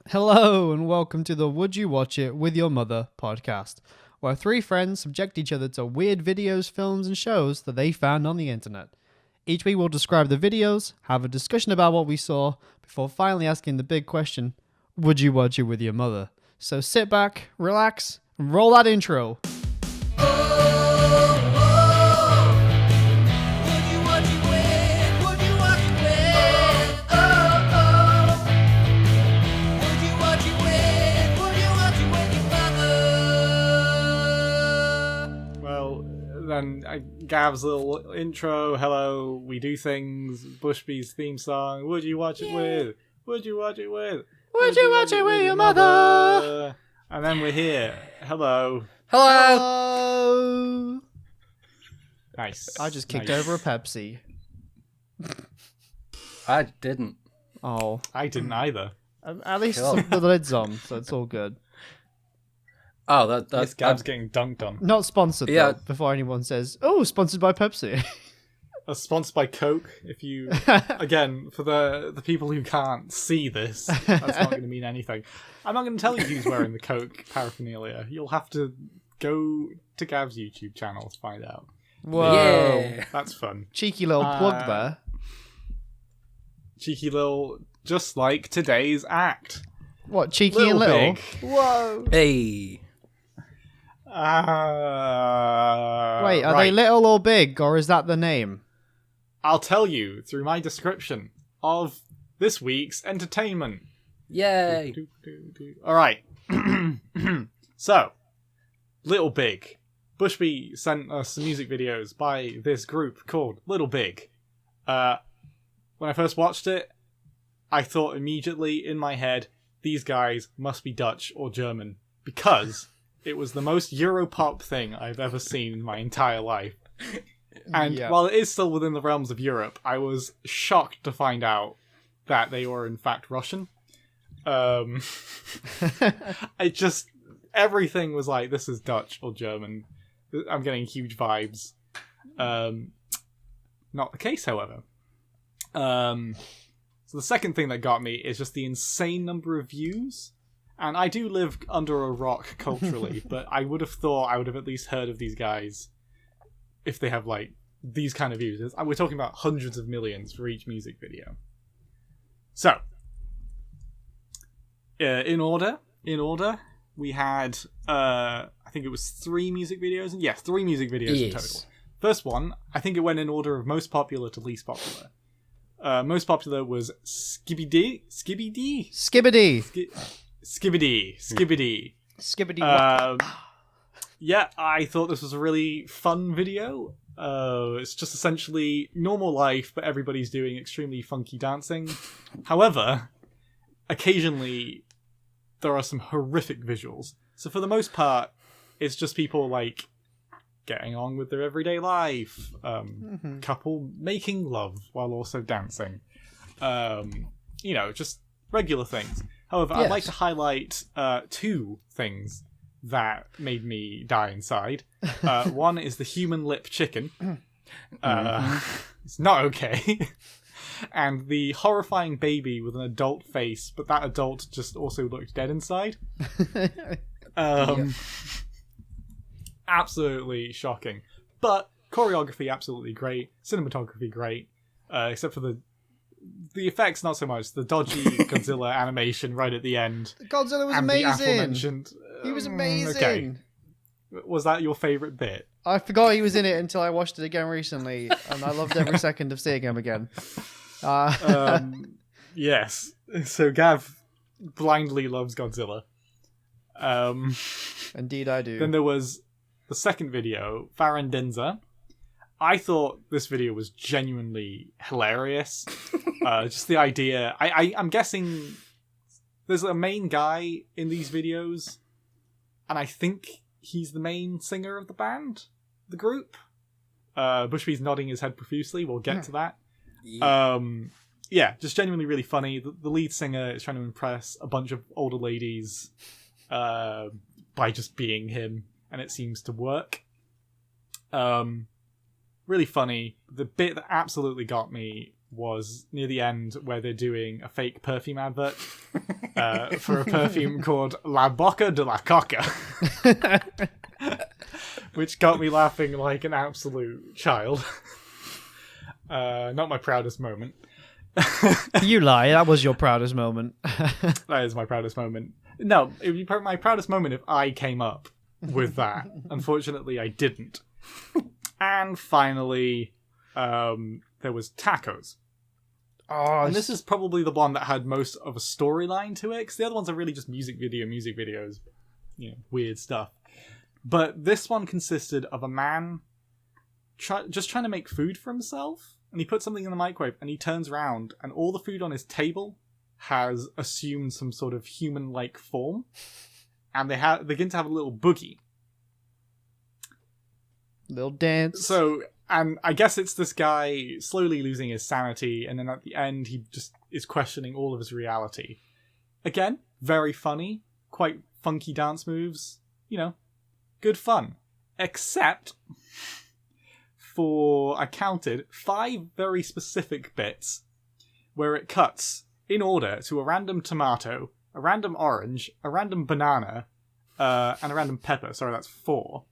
Hello and welcome to the Would You Watch It With Your Mother podcast, where three friends subject each other to weird videos, films and shows that they found on the internet. Each week we'll describe the videos, have a discussion about what we saw, before finally asking the big question, would you watch it with your mother? So sit back, relax, and roll that intro. And Gav's little intro, hello, we do things, Bushby's theme song, would you watch it with? Would you watch it with? Would you watch it with your mother? And then we're here. Hello. Hello! Nice. I just kicked over a Pepsi. I didn't. Oh. I didn't either. At least Cool. the lid's on, so it's all good. Oh, This that's Gav's getting dunked on. Not sponsored, Yeah. though, before anyone says, oh, sponsored by Pepsi. Sponsored by Coke. If you, again, for the people who can't see this, that's not going to mean anything. I'm not going to tell you who's wearing the Coke paraphernalia. You'll have to go to Gav's YouTube channel to find out. Whoa. Yeah. That's fun. Cheeky little plug there. Cheeky little, just like today's act. What, cheeky Little and little? big. Whoa. Hey. Wait, are right. they little or big, or is that the name? I'll tell you through my description of this week's entertainment. Yay. All right. So, Little Big. Bushby sent us some music videos by this group called Little Big. When I first watched it, I thought immediately in my head, these guys must be Dutch or German, because it was the most europop thing I've ever seen in my entire life. And Yeah. while it is still within the realms of Europe, I was shocked to find out that they were in fact Russian. It just, everything was like, this is Dutch or German. I'm getting huge vibes. Not the case, however. So the second thing that got me is just the insane number of views. And I do live under a rock culturally, but I would have thought I would have at least heard of these guys if they have, like, these kind of views. We're talking about hundreds of millions for each music video. So, in order, we had, I think it was 3 music videos. Yes, 3 music videos in total. First one, I think it went in order of most popular to least popular. Most popular was Skibbity. Yeah, I thought this was a really fun video. It's just essentially normal life, but everybody's doing extremely funky dancing. However, occasionally there are some horrific visuals. So for the most part, it's just people like getting on with their everyday life, couple making love while also dancing. Just regular things. However, I'd like to highlight 2 things that made me die inside. One is the human lip chicken. It's not okay. And the horrifying baby with an adult face, but that adult just also looked dead inside. Absolutely shocking. But choreography absolutely great. Cinematography great. Except for the effects, not so much. The dodgy Godzilla animation right at the end. Godzilla was and amazing. the aforementioned... He was amazing. Okay. Was that your favourite bit? I forgot he was in it until I watched it again recently, and I loved every second of seeing him again. Yes. So Gav blindly loves Godzilla. Indeed I do. Then there was the second video, Farandenza. I thought this video was genuinely hilarious. Just the idea... I'm guessing there's a main guy in these videos, and I think he's the main singer of the band, the group. Bushby's nodding his head profusely. We'll get to that. Just genuinely really funny. The lead singer is trying to impress a bunch of older ladies by just being him, and it seems to work. Really funny. The bit that absolutely got me was near the end where they're doing a fake perfume advert for a perfume called La Boca de la Coca, which got me laughing like an absolute child. Not my proudest moment. You lie. That was your proudest moment. That is my proudest moment. No, it would be my proudest moment if I came up with that. Unfortunately, I didn't. And finally, there was tacos. Oh, And this is probably the one that had most of a storyline to it, because the other ones are really just music videos, weird stuff. But this one consisted of a man just trying to make food for himself, and he puts something in the microwave, and he turns around, and all the food on his table has assumed some sort of human-like form, and they begin to have a little boogie. little dance. So, and I guess it's this guy slowly losing his sanity, and then at the end he just is questioning all of his reality. Again, very funny, quite funky dance moves, good fun. Except for, I counted, 5 very specific bits where it cuts in order to a random tomato, a random orange, a random banana, and a random pepper. Sorry, that's 4.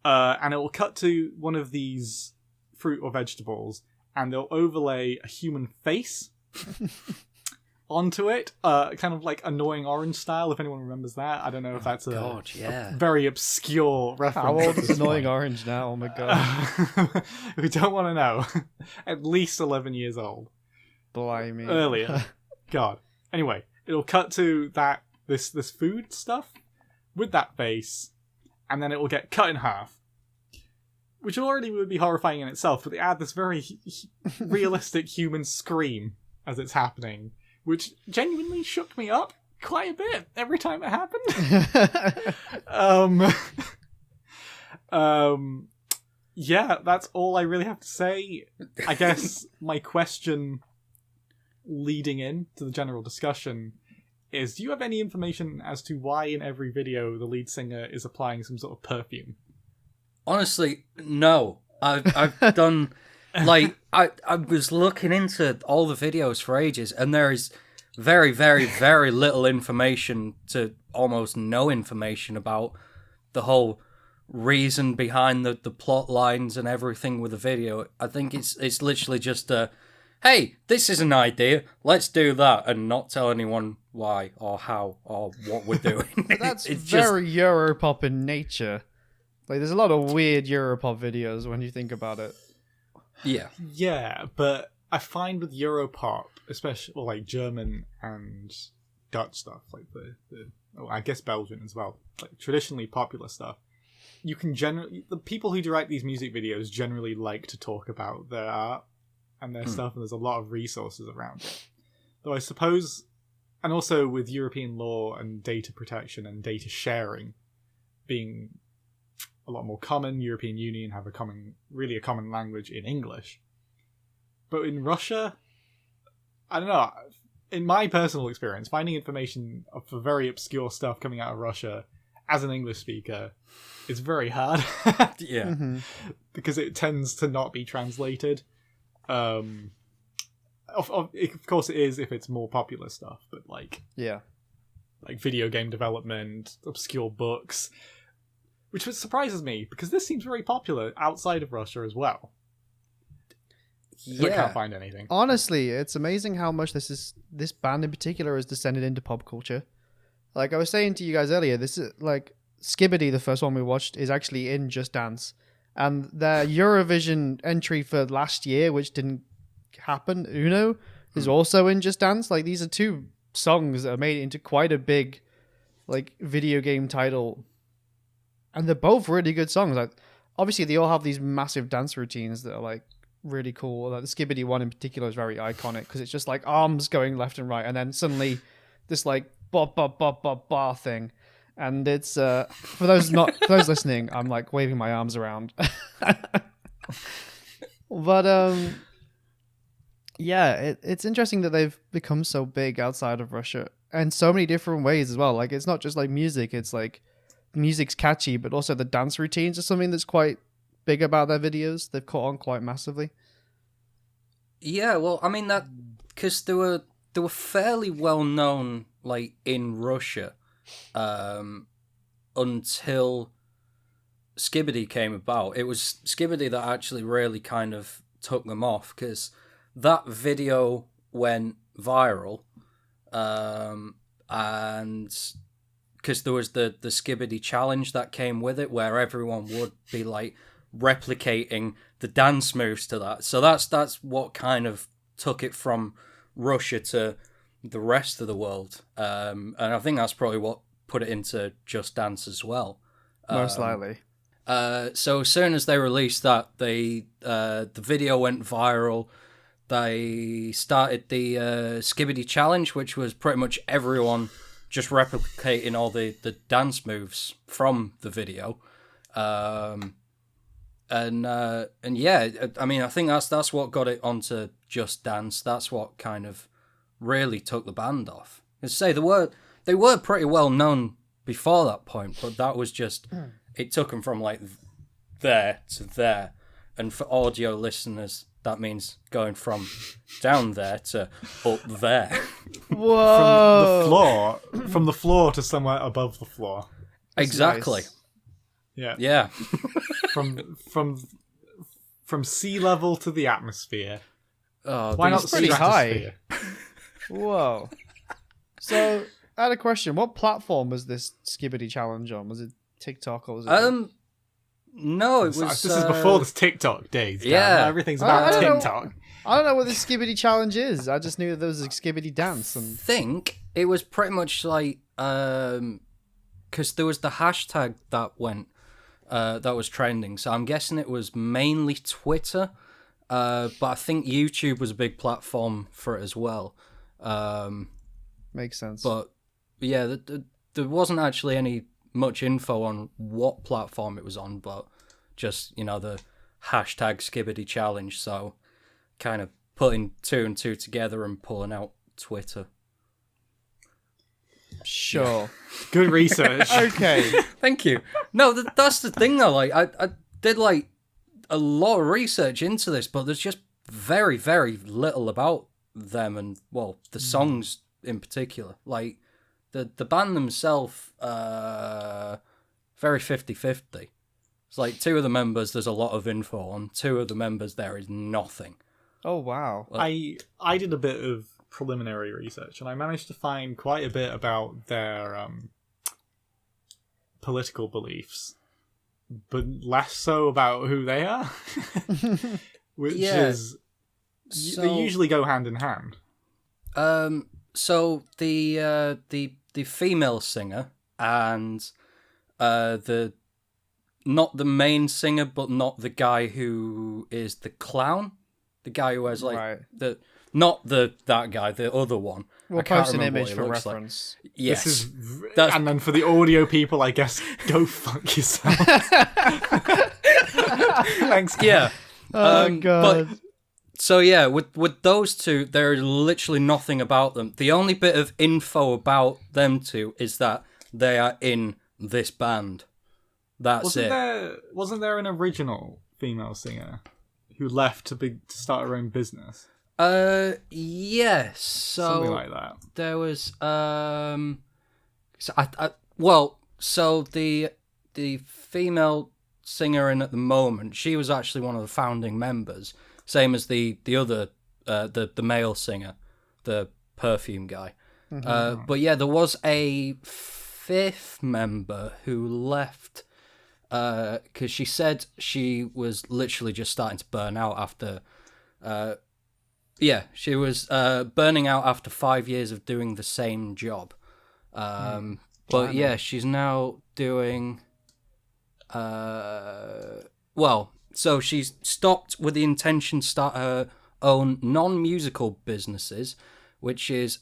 And it will cut to one of these fruit or vegetables, and they'll overlay a human face onto it, kind of like Annoying Orange style, if anyone remembers that. I don't know if that's a very obscure reference. How old is Annoying Orange now? Oh my god. We don't want to know. At least 11 years old. Blimey. Earlier. God. Anyway, it'll cut to this food stuff with that face, and then it will get cut in half, which already would be horrifying in itself, but they add this very realistic human scream as it's happening, which genuinely shook me up quite a bit every time it happened. Yeah, that's all I really have to say. I guess my question leading in to the general discussion is, do you have any information as to why in every video the lead singer is applying some sort of perfume? Honestly, no. I've done, like, I was looking into all the videos for ages, and there is very, very, very little information to almost no information about the whole reason behind the plot lines and everything with the video. I think it's literally just hey, this is an idea, let's do that, and not tell anyone why or how or what we're doing. But that's very Europop in nature. Like, there's a lot of weird Europop videos when you think about it. Yeah. Yeah, but I find with Europop, especially like German and Dutch stuff, like I guess Belgian as well, like traditionally popular stuff, you can the people who direct these music videos generally like to talk about their art and their stuff, and there's a lot of resources around it. Though I suppose, and also with European law and data protection and data sharing being a lot more common, European Union have a common language in English. But in Russia, I don't know, in my personal experience, finding information for very obscure stuff coming out of Russia as an English speaker is very hard. Yeah. Mm-hmm. Because it tends to not be translated. Of course it is if it's more popular stuff, but like video game development, obscure books, which surprises me because this seems very popular outside of Russia as well. Yeah. I can't find anything. Honestly, it's amazing how much this band in particular has descended into pop culture. Like I was saying to you guys earlier, this is like Skibbity, the first one we watched, is actually in Just Dance. And their Eurovision entry for last year, which didn't happen, Uno, is also in Just Dance. Like, these are 2 songs that are made into quite a big, like, video game title. And they're both really good songs. Like, obviously, they all have these massive dance routines that are, like, really cool. Like, the Skibbity one in particular is very iconic because it's just, like, arms going left and right. And then suddenly this, like, bop, bop, bop, bop, bar thing. And it's for those listening, I'm like waving my arms around. But yeah, it's interesting that they've become so big outside of Russia and so many different ways as well. Like, it's not just like music; it's like music's catchy, but also the dance routines are something that's quite big about their videos. They've caught on quite massively. Yeah, well, I mean that because they were fairly well known, like in Russia, until Skibbity came about. It was Skibbity that actually really kind of took them off because that video went viral, and because there was the Skibbity challenge that came with it, where everyone would be like replicating the dance moves to that. So that's what kind of took it from Russia to the rest of the world, and I think that's probably what put it into Just Dance as well. Most likely. So as soon as they released that, the video went viral. They started the Skibbity challenge, which was pretty much everyone just replicating all the dance moves from the video. And yeah, I mean, I think that's what got it onto Just Dance. That's what kind of really took the band off. As I say, they were pretty well known before that point, but that was just it took them from like there to there. And for audio listeners, that means going from down there to up there. Whoa! From the floor to somewhere above the floor. Exactly. Nice. Yeah. Yeah. From sea level to the atmosphere. Oh, Why not pretty high. stratosphere? Whoa. So, I had a question. What platform was this Skibbity challenge on? Was it TikTok or was it? No, it was. This is before the TikTok days. Dan. Yeah. Everything's I about don't know. TikTok. I don't know what this Skibbity challenge is. I just knew that there was a Skibbity dance. I And think it was pretty much like because there was the hashtag that went that was trending. So I'm guessing it was mainly Twitter, but I think YouTube was a big platform for it as well. makes sense. But yeah, there wasn't actually any much info on what platform it was on, but just the hashtag Skibbity challenge. So kind of putting two and two together and pulling out Twitter. Sure. Good research. Okay. Thank you. No, that's the thing though. Like I did like a lot of research into this, but there's just very, very little about them and the songs in particular. Like the band themselves, very 50-50. It's like two of the members there's a lot of info on. Two of the members there is nothing. Oh, wow. I did a bit of preliminary research and I managed to find quite a bit about their political beliefs, but less so about who they are. Which is they usually go hand in hand. So the female singer and the not the main singer, but not the guy who is the clown, the guy who has like that guy, the other one. We'll I can't post an remember image what for he looks like. reference. Yes, This is and then for the audio people, I guess, go fuck yourself. Thanks. Yeah. Oh, God. But so yeah, with those two, there is literally nothing about them. The only bit of info about them two is that they are in this band. That's Wasn't there an original female singer who left to start her own business? Yes. So Something like that. there was so the female singer in at the moment, she was actually one of the founding members, same as the other the male singer, the perfume guy. But yeah, there was a fifth member who left because she said she was literally just starting to burn out after she was burning out after 5 years of doing the same job. But yeah, she's now doing so she's stopped with the intention to start her own non-musical businesses, which is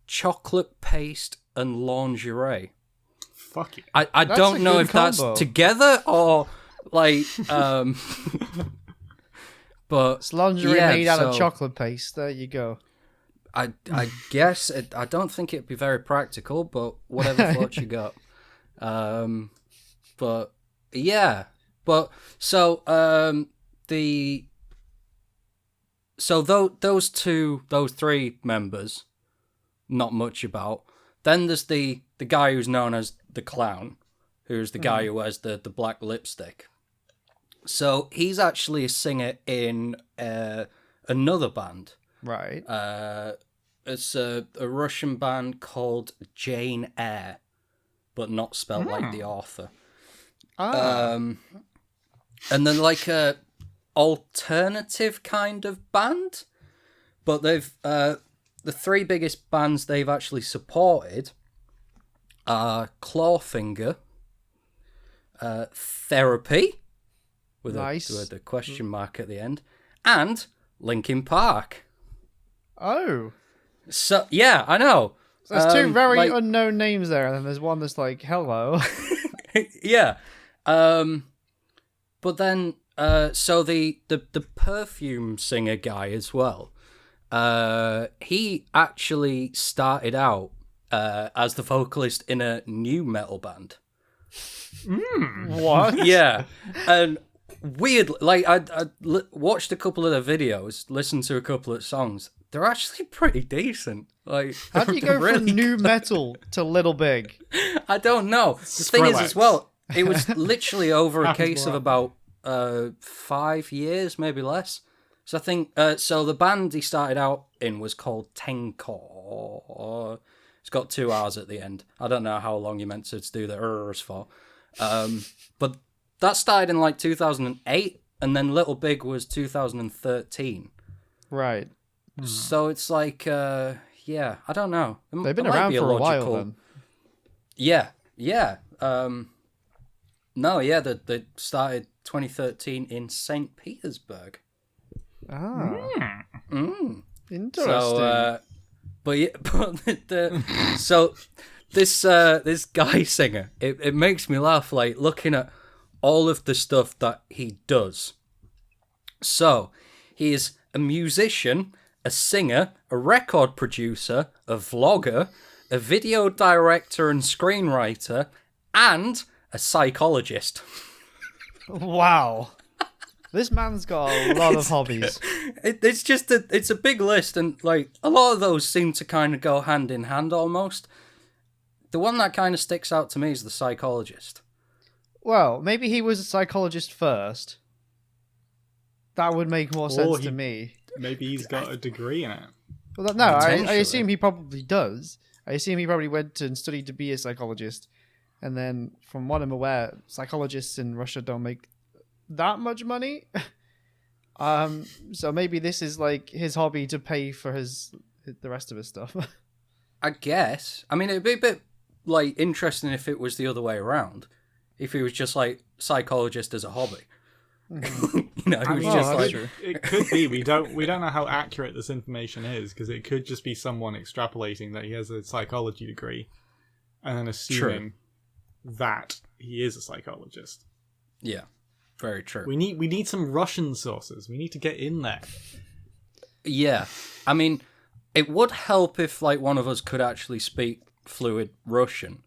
chocolate paste and lingerie. Fuck it. I don't know if combo. that's together or like but It's lingerie yeah, made out of so chocolate paste. There you go. I guess I don't think it'd be very practical, but whatever floats you got. But yeah, but so the so those three members, not much about. Then there's the guy who's known as the clown, who's the guy who wears the black lipstick. So he's actually a singer in another band. Right. It's a Russian band called Jane Eyre, but not spelled like the author. And then like a alternative kind of band, but they've the three biggest bands they've actually supported are Clawfinger, Therapy, with a question mark at the end, and Linkin Park. Oh. So yeah, I know. So there's two very unknown names there, and then there's one that's like, hello. Yeah. But then, so the perfume singer guy as well, he actually started out as the vocalist in a new metal band. What? Yeah. And weird, like, I watched a couple of their videos, listened to a couple of songs. They're actually pretty decent. Like, How do you go really from new metal to Little Big? I don't know. The thing is, as well, it was literally over a case of about 5 years, maybe less. So I think so. The band he started out in was called Tenko. It's got 2 R's at the end. I don't know how long you meant to do the R's for, but that started in like 2008, and then Little Big was 2013. Right. So it's like, yeah, I don't know. They've been around for a while then. Yeah. No, yeah, they started 2013 in St. Petersburg. Ah. Interesting. So, so this guy singer, it makes me laugh, like, looking at all of the stuff that he does. So, he is a musician, a singer, a record producer, a vlogger, a video director and screenwriter, and a psychologist. Wow. This man's got a lot of hobbies. It's just it's a big list, and like a lot of those seem to kind of go hand in hand almost. The one that kind of sticks out to me is the psychologist. Well, maybe he was a psychologist first. That would make more sense to me. Maybe he's got a degree in it. Well, no, I assume he probably does. I assume he probably went and studied to be a psychologist. And then, from what I'm aware, psychologists in Russia don't make that much money. So maybe this is like his hobby to pay for the rest of his stuff. I guess. I mean, it'd be a bit like interesting if it was the other way around. If he was just like psychologist as a hobby. You know, he was just like it could be. We don't know how accurate this information is, because it could just be someone extrapolating that he has a psychology degree and then assuming that he is a psychologist. Yeah, very true. We need some Russian sources. We need to get in there. Yeah, I mean, it would help if like one of us could actually speak fluid Russian.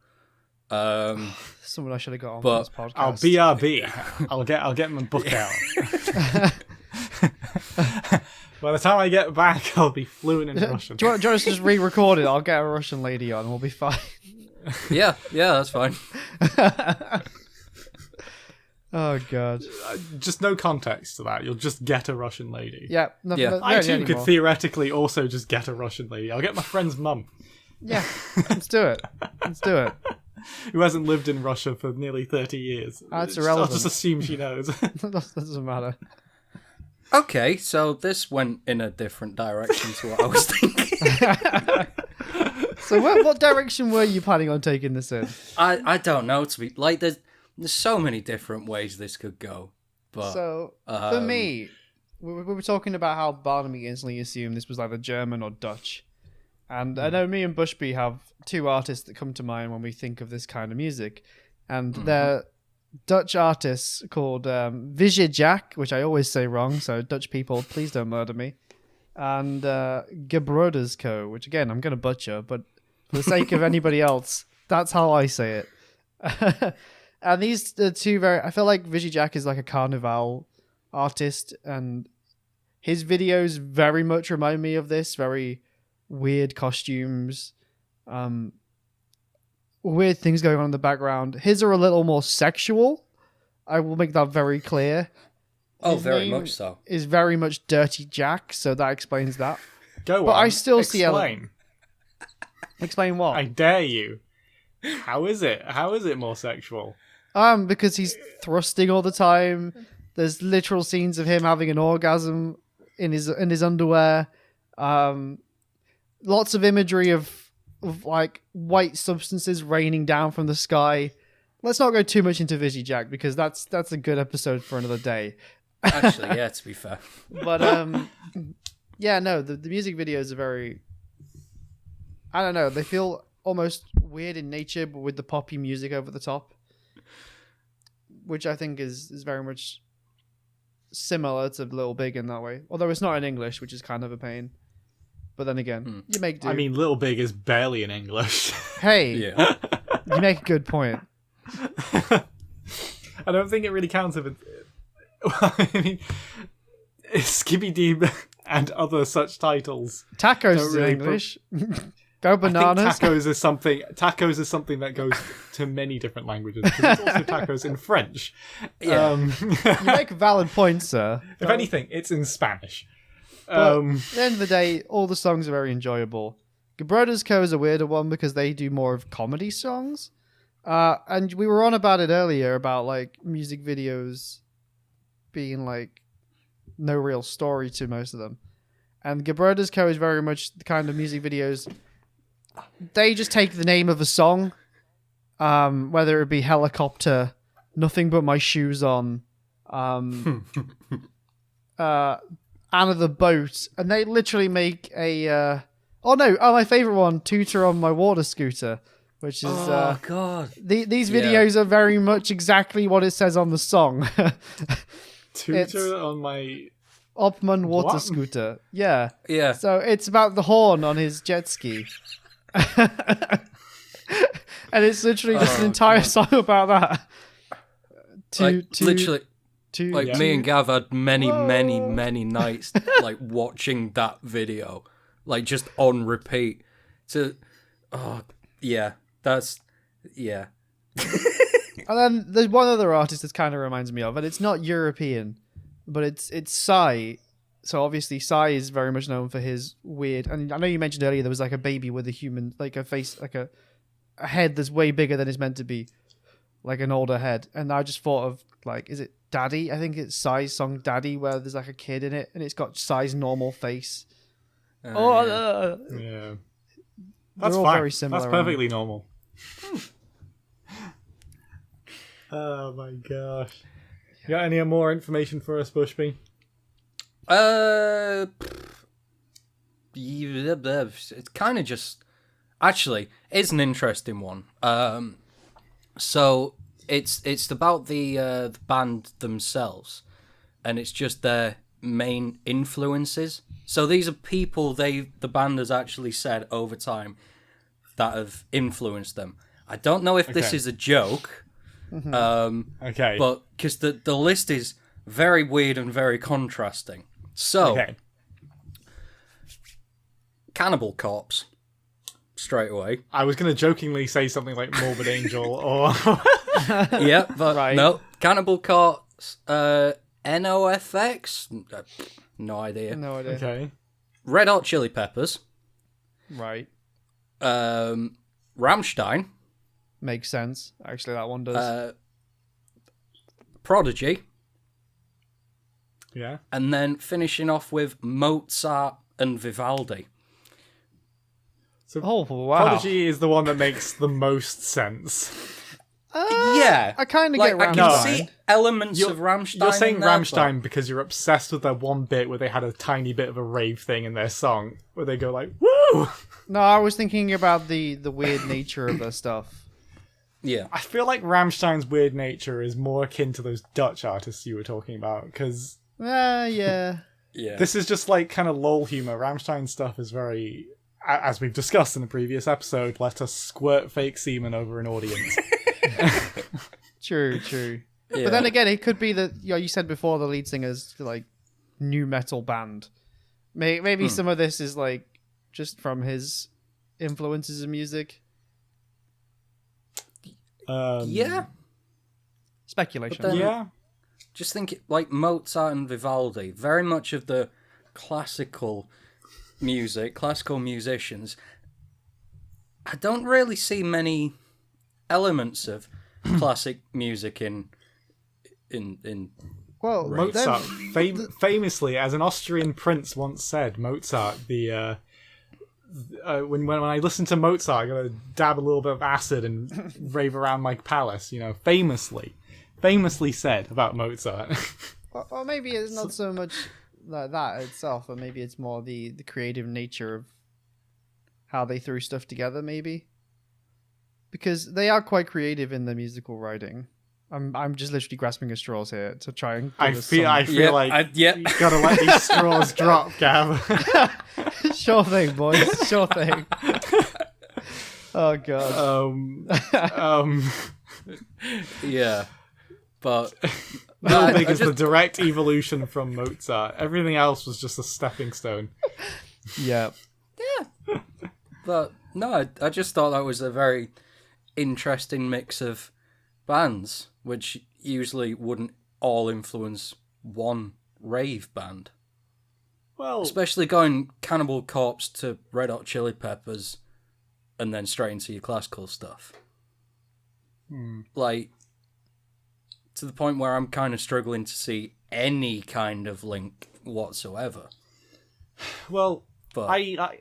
Someone I should have got on but this podcast. I'll BRB. I'll get my book out. By the time I get back, I'll be fluent in Russian. Do you want us to just re-record it? I'll get a Russian lady on. We'll be fine. Yeah, that's fine. Oh god. Just no context to that. You'll just get a Russian lady. Yeah. I too could theoretically also just get a Russian lady. I'll get my friend's mum. Yeah. Let's do it. Who hasn't lived in Russia for nearly 30 years. That's irrelevant. I'll just assume she knows. That doesn't matter. Okay, so this went in a different direction to what I was thinking. So what direction were you planning on taking this in? I don't know, to be like there's so many different ways this could go. But So for me, we were talking about how Barnaby instantly assumed this was either German or Dutch. And I know me and Bushby have two artists that come to mind when we think of this kind of music. And they're Dutch artists called Jack, which I always say wrong, so Dutch people, please don't murder me. And Gebroeders Co., which again, I'm going to butcher, but for the sake of anybody else, that's how I say it. And these are two I feel like Jack is like a carnival artist, and His videos very much remind me of this. Very weird costumes, weird things going on in the background. His are a little more sexual. I will make that very clear. Oh, His very name much so. Is very much Dirty Jack, so that explains that. Go But on. I still see explain. Explain what? I dare you. How is it? How is it more sexual? Because he's thrusting all the time. There's literal scenes of him having an orgasm in his underwear. Lots of imagery of like white substances raining down from the sky. Let's not go too much into Vizzy Jack because that's a good episode for another day. Actually, yeah, to be fair. But yeah, no, the music videos are very, I don't know, they feel almost weird in nature, but with the poppy music over the top, which I think is very much similar to Little Big in that way. Although it's not in English, which is kind of a pain. But then again, you make do. I mean, Little Big is barely in English. Hey, Yeah. you make a good point. I don't think it really counts if it. I mean, Skibby Dee and other such titles. Tacos Don't is in really English. Go I bananas. think tacos is something that goes to many different languages. Because it's also tacos in French. Yeah. You make valid points, sir. If anything, it's in Spanish. But at the end of the day, all the songs are very enjoyable. Gebrothers Co. is a weirder one because they do more of comedy songs. And we were on about it earlier about like music videos being like no real story to most of them. And Gebrothers Co. is very much the kind of music videos. They just take the name of a song, whether it be Helicopter, Nothing But My Shoes On, Anna the Boat, and they literally make a my favorite one, Tutor on My Water Scooter, which is Oh God. these videos are very much exactly what it says on the song. Tutor on my. Opman Water What? Scooter. Yeah. Yeah. So it's about the horn on his jet ski. And it's literally just an entire song about that. Literally, like Yeah. me and Gav had many nights like watching that video, like just on repeat. And then there's one other artist that kind of reminds me of, and it's not European, but it's Psy. So obviously Psy is very much known for his weird, and I know you mentioned earlier there was like a baby with a human, like a face, like a head that's way bigger than it's meant to be, like an older head. And I just thought of like, is it Daddy? I think it's Psy's song Daddy, where there's like a kid in it and it's got Psy's normal face. Yeah. They're That's all fine. very similar. That's perfectly normal. Oh my gosh. You got any more information for us, Bushby? It's kind of just actually it's an interesting one. So it's about the band themselves, and it's just their main influences. So these are people the band has actually said over time that have influenced them. I don't know if this Okay. is a joke, Okay. but because the list is very weird and very contrasting. So, okay. Cannibal Corpse, straight away. I was going to jokingly say something like Morbid Angel or... Yeah, but Right. no. Cannibal Corpse, NOFX? No idea. No idea. Okay. Red Hot Chili Peppers, Right. Rammstein, Makes sense. Actually, that one does. Prodigy, Yeah. and then finishing off with Mozart and Vivaldi. So Oh, wow. Prodigy is the one that makes the most sense. Yeah. I kind of Like, get I Rammstein. can see elements of Rammstein. You're saying in there, Rammstein because you're obsessed with that one bit where they had a tiny bit of a rave thing in their song where they go like, woo! No, I was thinking about the weird nature of their stuff. Yeah. I feel like Rammstein's weird nature is more akin to those Dutch artists you were talking about because Yeah. Yeah. this is just like kind of lol humor. Rammstein stuff is very, as we've discussed in the previous episode, let us squirt fake semen over an audience. True. Yeah. But then again, it could be that you said before the lead singer's like new metal band. Maybe some of this is like just from his influences in music. Yeah. Speculation. But then- Yeah. Just think like Mozart and Vivaldi, very much of the classical musicians. I don't really see many elements of classic music in Well, Mozart, then- famously, as an Austrian prince once said, Mozart, when I listen to Mozart, I'm gonna dab a little bit of acid and rave around my palace. You know, famously said about Mozart. Or maybe it's not so much like that itself, but maybe it's more the creative nature of how they threw stuff together, maybe. Because they are quite creative in their musical writing. I'm just literally grasping at straws here to try and. I feel like yeah. you gotta let these straws drop, Gav. Sure thing, boys. Sure thing. Oh god. Yeah, but Little Big I is the direct evolution from Mozart. Everything else was just a stepping stone. Yeah. But no, I just thought that was a very interesting mix of bands, which usually wouldn't all influence one rave band. Well, Especially going Cannibal Corpse to Red Hot Chili Peppers and then straight into your classical stuff. Like, to the point where I'm kind of struggling to see any kind of link whatsoever. well, But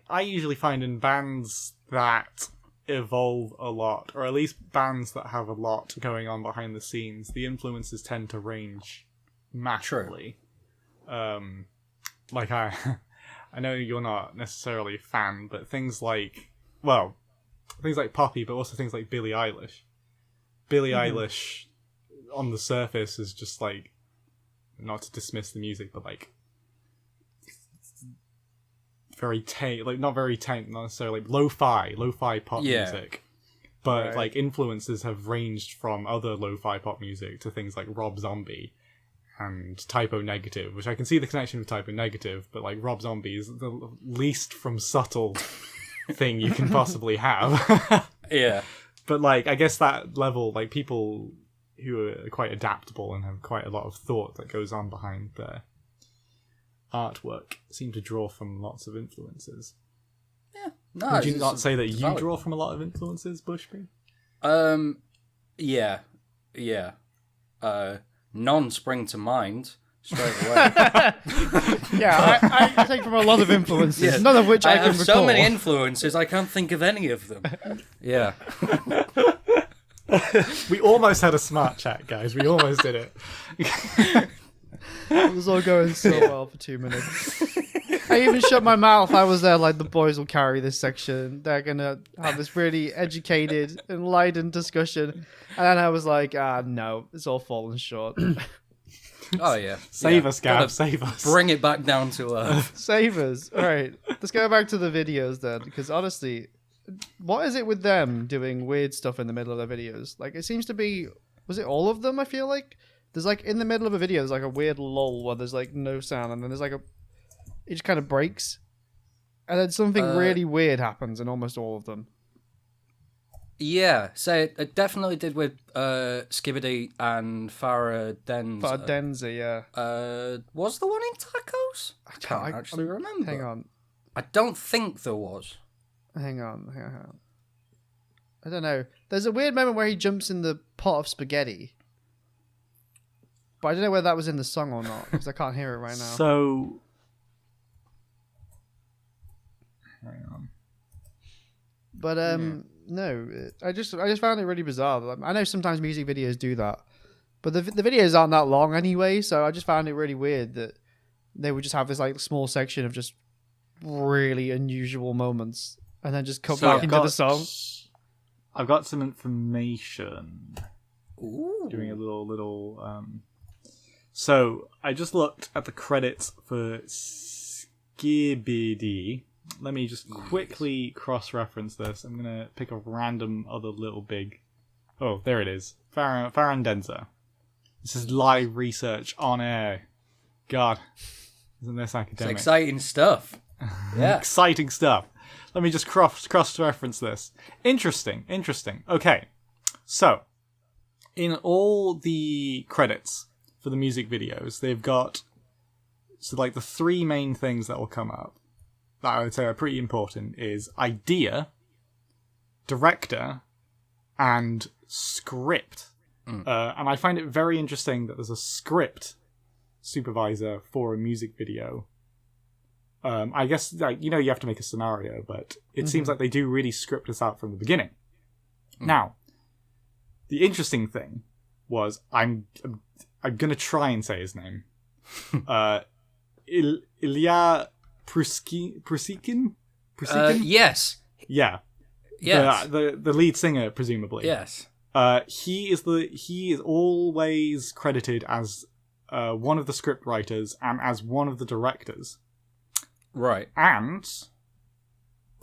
I usually find in bands that evolve a lot, or at least bands that have a lot going on behind the scenes, the influences tend to range massively. Like I know you're not necessarily a fan, but things like Poppy, but also things like Billie Eilish. Billie Eilish, on the surface, is just like, not to dismiss the music, but like very tame, like not very tame, not necessarily lo-fi pop music. But like influences have ranged from other lo-fi pop music to things like Rob Zombie and Typo Negative, which I can see the connection with Typo Negative, but like Rob Zombie is the least from subtle thing you can possibly have. yeah. But like, I guess that level, like people who are quite adaptable and have quite a lot of thought that goes on behind their artwork seem to draw from lots of influences. No, Would you it's not say that you valid. draw from a lot of influences, Bushby? Yeah. None spring to mind straight away. Yeah, I take from a lot of influences, Yeah. none of which I can have recall. so many influences, I can't think of any of them. Yeah. We almost had a smart chat, guys. We almost did it. It was all going so well for 2 minutes. I even shut my mouth. I was there like, the boys will carry this section. They're going to have this really educated, enlightened discussion. And then I was like, no, it's all fallen short. Oh, yeah. Save Yeah. us, Gav. Gotta Save us. Bring it back down to earth. Savers. All right, let's go back to the videos then. Because honestly, what is it with them doing weird stuff in the middle of their videos? Like, it seems to be... Was it all of them, I feel like? There's like, in the middle of a video, there's like a weird lull where there's like no sound. And then there's like a... It just kind of breaks. And then something really weird happens in almost all of them. Yeah, so it definitely did with Skibidi and Farah Denza. But Denza, yeah. Was the one in Tacos? I can't actually remember. Hang on. I don't think there was. Hang on. I don't know. There's a weird moment where he jumps in the pot of spaghetti. But I don't know whether that was in the song or not, because I can't hear it right now. So... Hang on. But no, I just found it really bizarre. Like, I know sometimes music videos do that, but the videos aren't that long anyway. So I just found it really weird that they would just have this like small section of just really unusual moments, and then just cut back into the song. I've got some information. Ooh. Doing a little. So I just looked at the credits for Skibidi. Let me just quickly cross-reference this. I'm going to pick a random other Little Big... Oh, there it is. Farah Denza. This is live research on air. God. Isn't this It's academic? exciting stuff. Yeah. Exciting stuff. Let me just cross-reference this. Interesting. Okay, so in all the credits for the music videos, they've got the three main things that will come up that I would say are pretty important is idea, director, and script. And I find it very interesting that there's a script supervisor for a music video. I guess you have to make a scenario, but it seems like they do really script this out from the beginning. Now, the interesting thing was I'm gonna try and say his name. Ilya Prusikin? Yes. Yeah. Yes. The lead singer, presumably. Yes. He is always credited as one of the script writers and as one of the directors. Right. And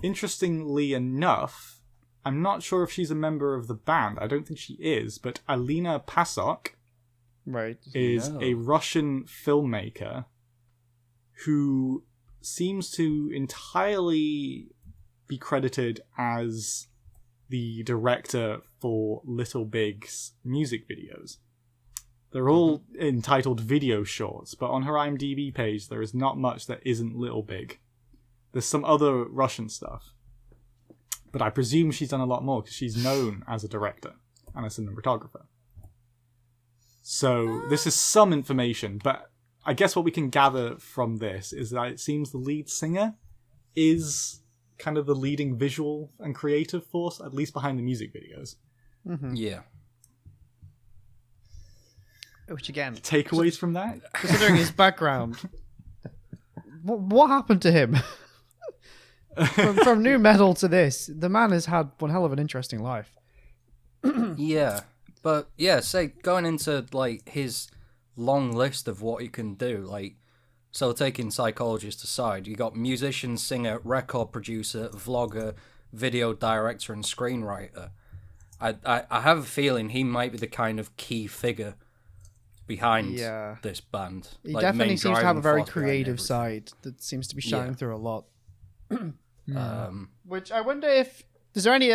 interestingly enough, I'm not sure if she's a member of the band. I don't think she is, but Alina Pasok is a Russian filmmaker who seems to entirely be credited as the director for Little Big's music videos. They're all entitled video shorts, but on her IMDb page there is not much that isn't Little Big. There's some other Russian stuff, but I presume she's done a lot more because she's known as a director and a cinematographer. So this is some information, but I guess what we can gather from this is that it seems the lead singer is kind of the leading visual and creative force, at least behind the music videos. Yeah. Which again, Takeaways from that? considering his background, what happened to him? from new metal to this, the man has had one hell of an interesting life. Yeah. But yeah, say going into his long list of what he can do, so taking psychologist aside, you got musician, singer, record producer, vlogger, video director, and screenwriter. I have a feeling he might be the kind of key figure behind this band. He definitely seems to have a very creative side that seems to be shining through a lot. Which I wonder if is there any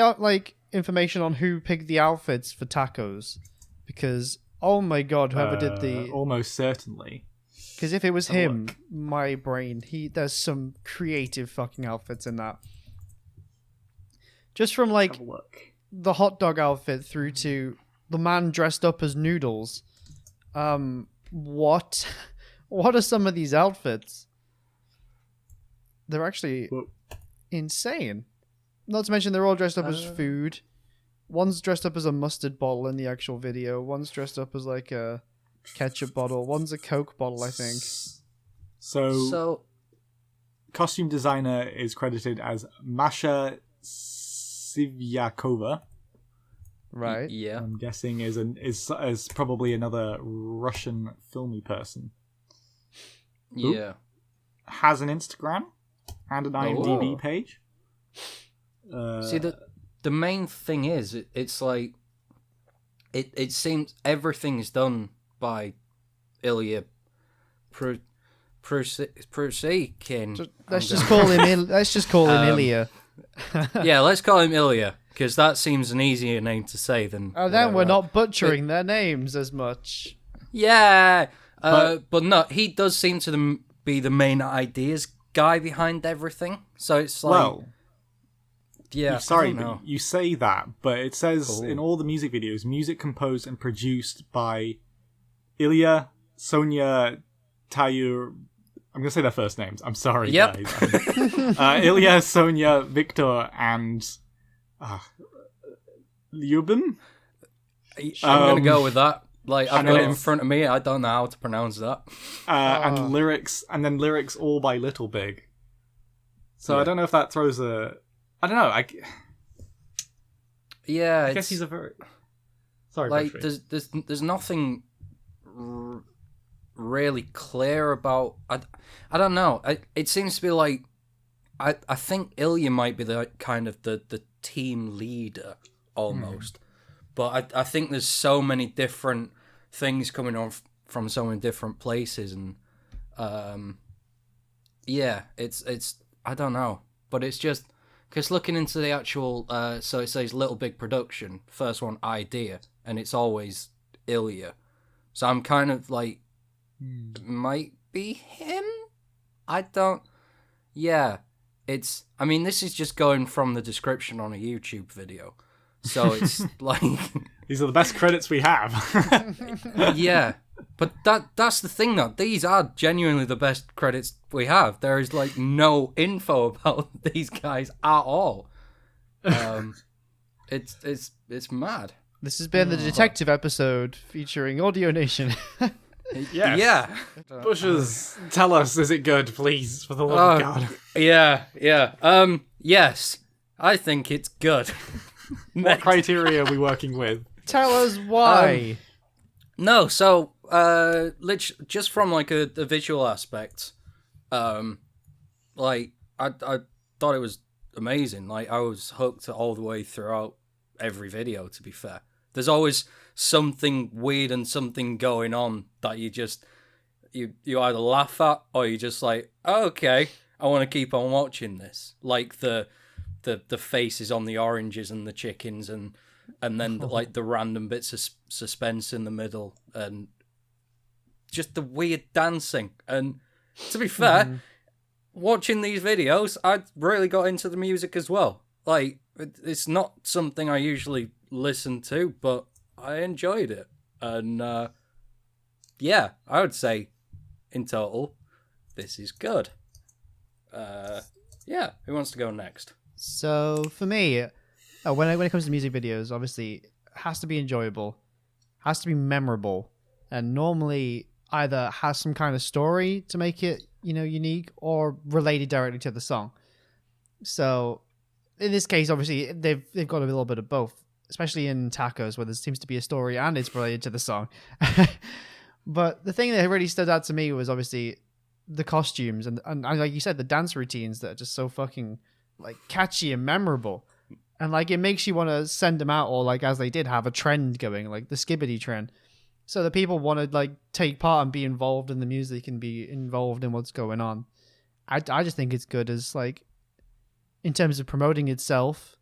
information on who picked the outfits for tacos? Because oh my god, whoever did the almost certainly. Because if it was him, my brain, there's some creative fucking outfits in that. Just from the hot dog outfit through to the man dressed up as Noodles. What are some of these outfits? They're actually insane. Not to mention they're all dressed up as food. One's dressed up as a mustard bottle in the actual video. One's dressed up as a ketchup bottle. One's a Coke bottle, I think. So costume designer is credited as Masha Sivyakova. Right. Yeah. I'm guessing is probably another Russian filmy person. Yeah. Has an Instagram and an IMDb page. See, the main thing is, it's it seems everything is done by Ilya Prusikin. Let's just call him Ilya. Yeah, let's call him Ilya, because that seems an easier name to say than... Oh, then we're not butchering their names as much. Yeah, but no, he does seem to be the main ideas guy behind everything, so it's yeah, sorry, but you say that, but it says in all the music videos, music composed and produced by Ilya, Sonia, Tayur. I'm going to say their first names. I'm sorry, guys. Ilya, Sonia, Victor, and Lyubim? I'm going to go with that. I've got it in front of me. I don't know how to pronounce that. And lyrics all by Little Big. So I don't know if that throws a... I don't know. I guess he's a very... Sorry, there's nothing really clear about... I don't know. It seems to be I think Ilya might be the kind of the team leader almost. But I think there's so many different things coming on from so many different places, and yeah, it's I don't know, but it's just because looking into the actual, so it says Little Big Production, first one idea, and it's always Ilya. So I'm kind of like, might be him. I don't. Yeah, it's. I mean, this is just going from the description on a YouTube video, so it's like. These are the best credits we have. Yeah, but that's the thing though. These are genuinely the best credits we have. There is like no info about these guys at all. It's mad. This has been the detective episode featuring Audio Nation. Yes. Yeah. Bushers, tell us, is it good, please, for the love of God? Yeah. Yes, I think it's good. What criteria are we working with? Tell us why. No, so just from like a visual aspect, like I thought it was amazing. Like I was hooked all the way throughout every video. To be fair, there's always something weird and something going on that you either laugh at or you just like, oh, okay, I want to keep on watching this. Like the faces on the oranges and the chickens and then like the random bits of suspense in the middle and just the weird dancing. And to be fair, watching these videos, I really got into the music as well. Like it's not something I usually listen to, but I enjoyed it. And yeah, I would say in total, this is good. Yeah, who wants to go next? So for me, when it comes to music videos, obviously it has to be enjoyable, has to be memorable, and normally either has some kind of story to make it, unique or related directly to the song. So in this case, obviously they've got a little bit of both, especially in Tacos, where there seems to be a story and it's related to the song. But the thing that really stood out to me was obviously the costumes and like you said, the dance routines that are just so fucking like catchy and memorable. And like it makes you want to send them out, or like as they did have a trend going, like the skibbity trend. So the people want to like take part and be involved in the music and be involved in what's going on. I just think it's good as like in terms of promoting itself,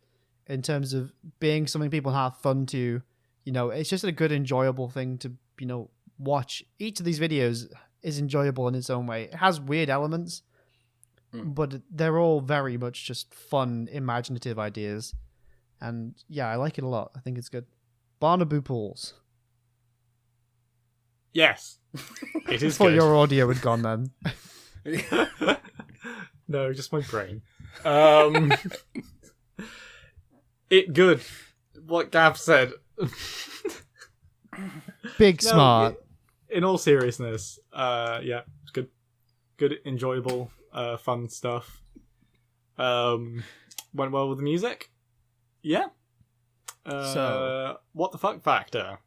in terms of being something people have fun to, it's just a good, enjoyable thing to, watch. Each of these videos is enjoyable in its own way. It has weird elements, but they're all very much just fun, imaginative ideas. And yeah, I like it a lot. I think it's good. Barnaby Pools. Yes, it is Thought good. your audio had gone then. No, just my brain. It good. What Gav said. Big smart. In all seriousness, yeah, it's good. Good, enjoyable, fun stuff. Went well with the music. Yeah. So, what the fuck factor?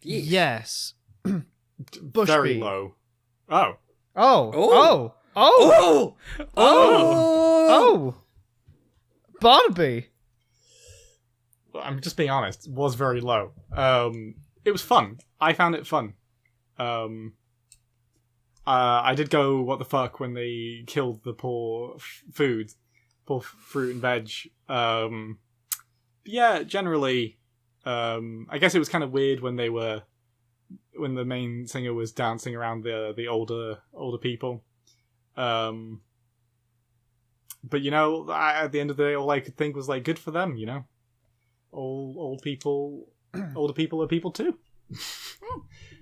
yes. Very low. Oh. Oh. Barnaby. I'm just being honest. Was very low. It was fun. I found it fun. I did go what the fuck when they killed the poor fruit and veg. Yeah, generally, I guess it was kind of weird when when the main singer was dancing around the older people. But at the end of the day, all I could think was like, good for them. Older people are people too.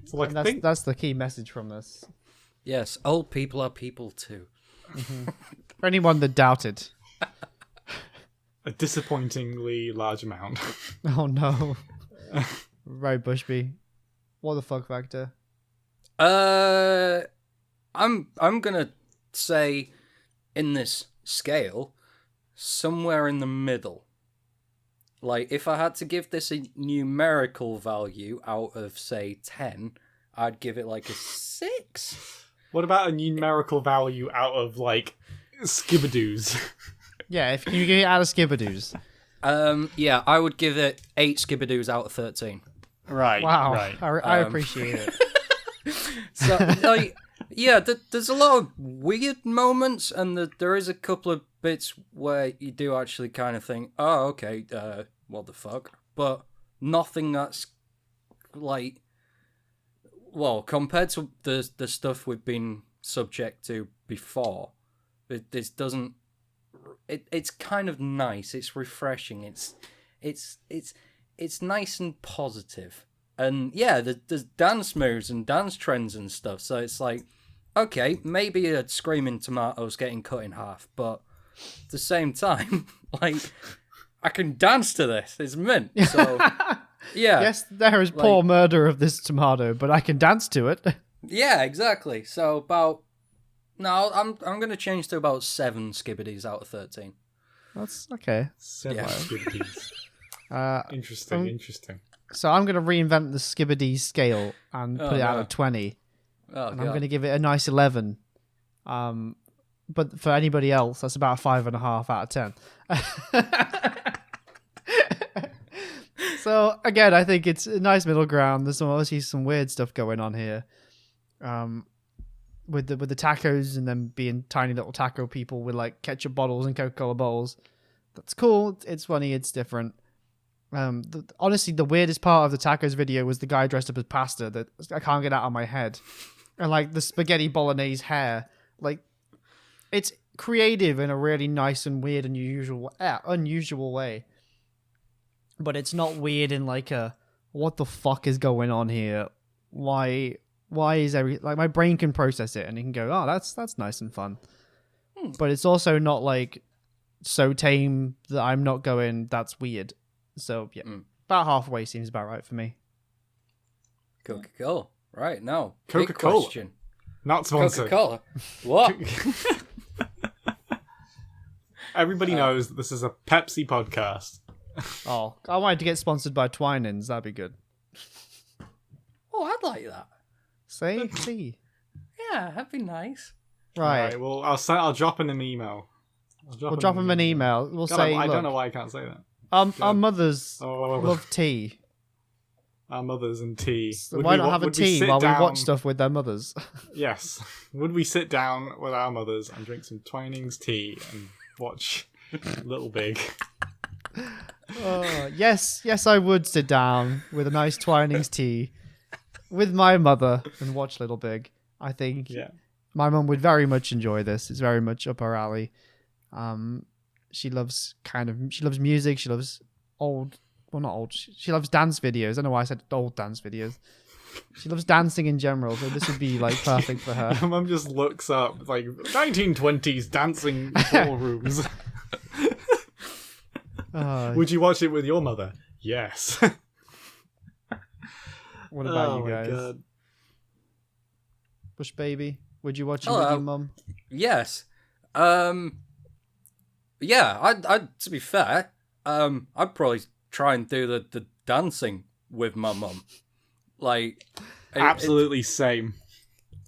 So like, that's the key message from this. Yes, old people are people too. Mm-hmm. For anyone that doubted. A disappointingly large amount. Oh no. Right, Bushby. What the fuck factor? I'm gonna say in this scale, somewhere in the middle. Like, if I had to give this a numerical value out of, say, 10, I'd give it like a 6. What about a numerical value out of, like, skibadoos? Yeah, if you get it out of skibadoos. Yeah, I would give it 8 skibadoos out of 13. Right. Wow. Right. I appreciate it. So, like, Yeah, there's a lot of weird moments, and there is a couple of bits where you do actually kind of think, oh, okay, what the fuck? But nothing that's like, well, compared to the stuff we've been subject to before, this doesn't. It's kind of nice. It's refreshing. It's nice and positive. And yeah, there's dance moves and dance trends and stuff. So it's like, okay, maybe a screaming tomato's getting cut in half, but at the same time, like, I can dance to this. It's mint. So yeah. Yes, there is poor murder of this tomato, but I can dance to it. Yeah, exactly. So I'm gonna change to about 7 skibbities out of 13. That's okay. 7 skibbities. Interesting. So I'm going to reinvent the Skibbity scale and put it out at 20. I'm going to give it a nice 11. But for anybody else, that's about a 5.5 out of 10. So again, I think it's a nice middle ground. There's obviously some weird stuff going on here. With the tacos and them being tiny little taco people with like ketchup bottles and Coca-Cola bottles. That's cool. It's funny. It's different. Honestly, the weirdest part of the tacos video was the guy dressed up as pasta that I can't get out of my head. And like the spaghetti bolognese hair. Like, it's creative in a really nice and weird and unusual way. But it's not weird in like a, what the fuck is going on here? Why is like my brain can process it and it can go, oh, that's nice and fun. But it's also not like so tame that I'm not going, that's weird. So yeah, about halfway seems about right for me. Coca-Cola. Right, now. Coca-Cola. Question. Not sponsored. Coca-Cola. What? Everybody knows that this is a Pepsi podcast. Oh, I wanted to get sponsored by Twinings. That'd be good. Oh, I'd like that. See? Yeah, that'd be nice. Right. Well, I'll drop in an email. We'll drop him an email. We'll say, I look, don't know why I can't say that. Our mothers love tea. Our mothers and tea. So why not have a tea while we watch stuff with their mothers? Yes. Would we sit down with our mothers and drink some Twinings tea and watch Little Big? Yes, I would sit down with a nice Twinings tea with my mother and watch Little Big. I think my mum would very much enjoy this. It's very much up her alley. She loves music. She loves she loves dance videos. I don't know why I said old dance videos. She loves dancing in general, so this would be like perfect for her. My mum just looks up like 1920s dancing ballrooms. Would you watch it with your mother? Yes. What about you guys? God. Bush Baby, would you watch it with your mum? Yes. Yeah, I'd to be fair, I'd probably try and do the dancing with my mum. Like, absolutely same.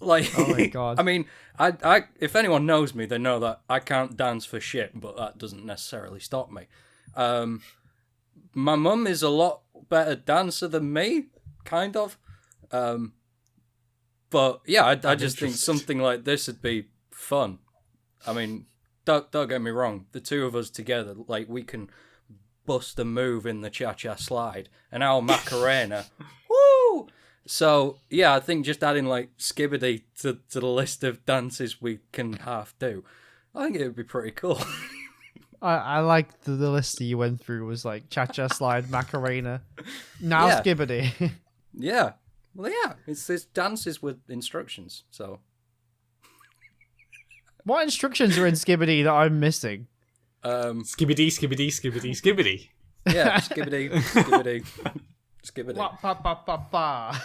Like, oh my god. I mean, I if anyone knows me, they know that I can't dance for shit, but that doesn't necessarily stop me. My mum is a lot better dancer than me, kind of. But yeah, I just think something like this would be fun. I mean, don't get me wrong. The two of us together, like, we can bust a move in the cha-cha slide and our Macarena. Woo! So yeah, I think just adding like Skibbity to the list of dances we can half do, I think it would be pretty cool. I like the list that you went through was like cha-cha slide, Macarena, now Skibbity. Yeah. Well, yeah, it's dances with instructions, so. What instructions are in Skibbity that I'm missing? Skibbity, skibbity, skibbity, skibbity. Yeah, skibbity, skibbity, skibbity. Ba, ba, ba, ba, ba.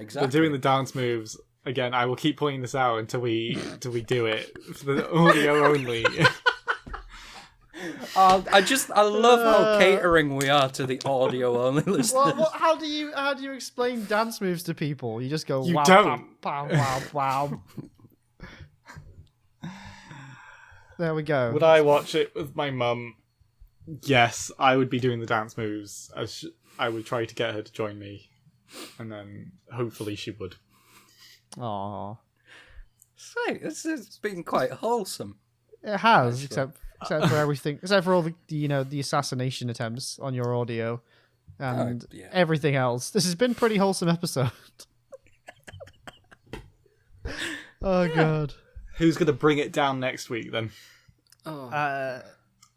Exactly. They're doing the dance moves. Again, I will keep pointing this out until we do it. For the audio only. I love how catering we are to the audio only listeners. Well, how do you explain dance moves to people? You just go you wow, don't. Wow, wow, wow. There we go. Would I watch it with my mum? Yes, I would be doing the dance moves. I would try to get her to join me, and then hopefully she would. Aww. Sweet. It's been quite wholesome. It has, Actually. except for everything, except for all the assassination attempts on your audio and yeah. everything else. This has been a pretty wholesome episode. Oh god. Who's going to bring it down next week then? Oh. I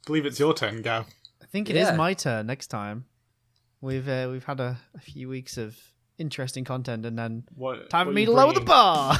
believe it's your turn, Gal. I think it is Yeah. my turn next time. We've had a few weeks of interesting content, and then What time for are me you to lower the bringing? bar.